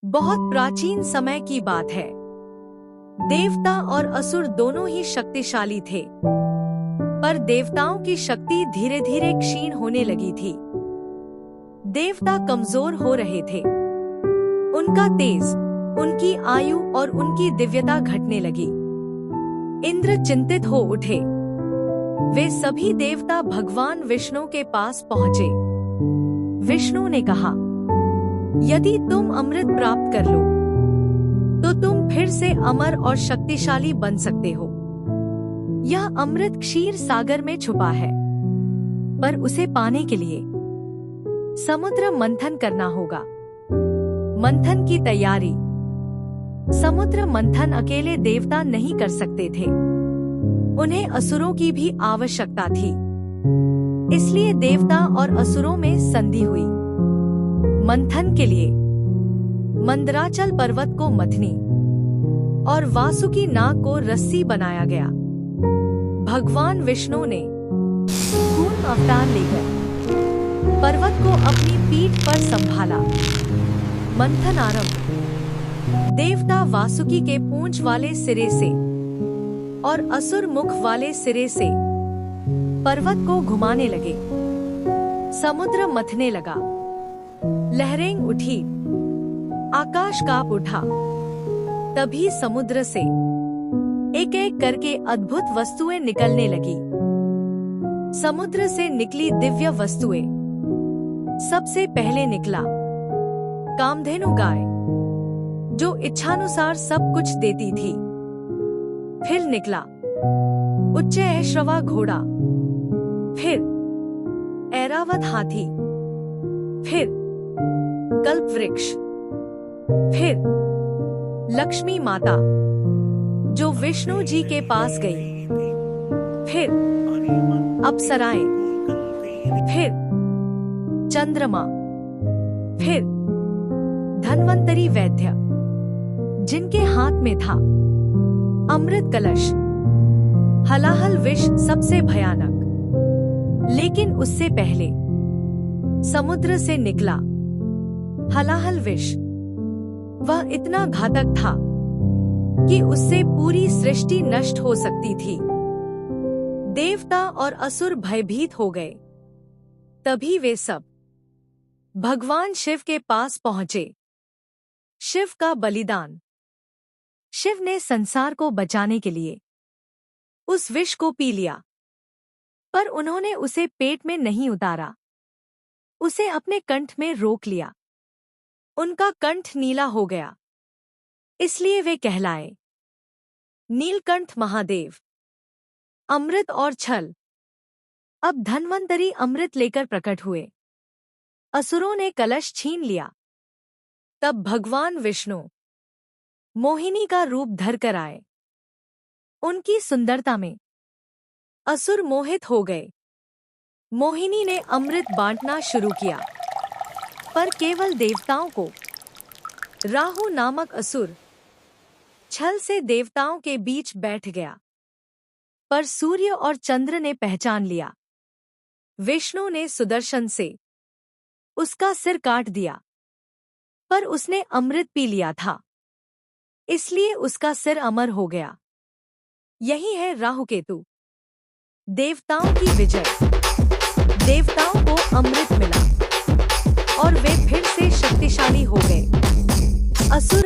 बहुत प्राचीन समय की बात है। देवता और असुर दोनों ही शक्तिशाली थे, पर देवताओं की शक्ति धीरे धीरे क्षीण होने लगी थी। देवता कमजोर हो रहे थे। उनका तेज, उनकी आयु और उनकी दिव्यता घटने लगी। इंद्र चिंतित हो उठे। वे सभी देवता भगवान विष्णु के पास पहुंचे। विष्णु ने कहा, यदि तुम अमृत प्राप्त कर लो तो तुम फिर से अमर और शक्तिशाली बन सकते हो। यह अमृत क्षीर सागर में छुपा है, पर उसे पाने के लिए समुद्र मंथन करना होगा। मंथन की तैयारी। समुद्र मंथन अकेले देवता नहीं कर सकते थे, उन्हें असुरों की भी आवश्यकता थी। इसलिए देवता और असुरों में संधि हुई। मंथन के लिए मंदराचल पर्वत को मथनी और वासुकी नाग को रस्सी बनाया गया। भगवान विष्णु ने कूर्म अवतार लेकर पर्वत को अपनी पीठ पर संभाला। मंथन आरंभ। देवता वासुकी के पूंछ वाले सिरे से और असुर मुख वाले सिरे से पर्वत को घुमाने लगे। समुद्र मथने लगा। लहरें उठी, आकाश कांप उठा। तभी समुद्र से एक एक करके अद्भुत वस्तुएं निकलने लगी। समुद्र से निकली दिव्य वस्तुएं। सबसे पहले निकला कामधेनु गाय, जो इच्छानुसार सब कुछ देती थी। फिर निकला उच्चैःश्रवा घोड़ा, फिर ऐरावत हाथी, फिर कल्प वृक्ष, फिर लक्ष्मी माता जो विष्णु जी के पास गई, फिर अप्सराएं, फिर चंद्रमा, फिर धन्वंतरी वैद्य जिनके हाथ में था अमृत कलश। हलाहल विष सबसे भयानक। लेकिन उससे पहले समुद्र से निकला हलाहल विष। वह इतना घातक था कि उससे पूरी सृष्टि नष्ट हो सकती थी। देवता और असुर भयभीत हो गए। तभी वे सब भगवान शिव के पास पहुंचे। शिव का बलिदान। शिव ने संसार को बचाने के लिए उस विष को पी लिया, पर उन्होंने उसे पेट में नहीं उतारा, उसे अपने कंठ में रोक लिया। उनका कंठ नीला हो गया, इसलिए वे कहलाए नीलकंठ महादेव। अमृत और छल। अब धन्वंतरी अमृत लेकर प्रकट हुए। असुरों ने कलश छीन लिया। तब भगवान विष्णु मोहिनी का रूप धरकर आए। उनकी सुंदरता में असुर मोहित हो गए। मोहिनी ने अमृत बांटना शुरू किया, पर केवल देवताओं को। राहु नामक असुर छल से देवताओं के बीच बैठ गया, पर सूर्य और चंद्र ने पहचान लिया। विष्णु ने सुदर्शन से उसका सिर काट दिया, पर उसने अमृत पी लिया था, इसलिए उसका सिर अमर हो गया। यही है राहुकेतु। देवताओं की विजय। देवताओं को अमृत मिला और वे फिर से शक्तिशाली हो गए। असुर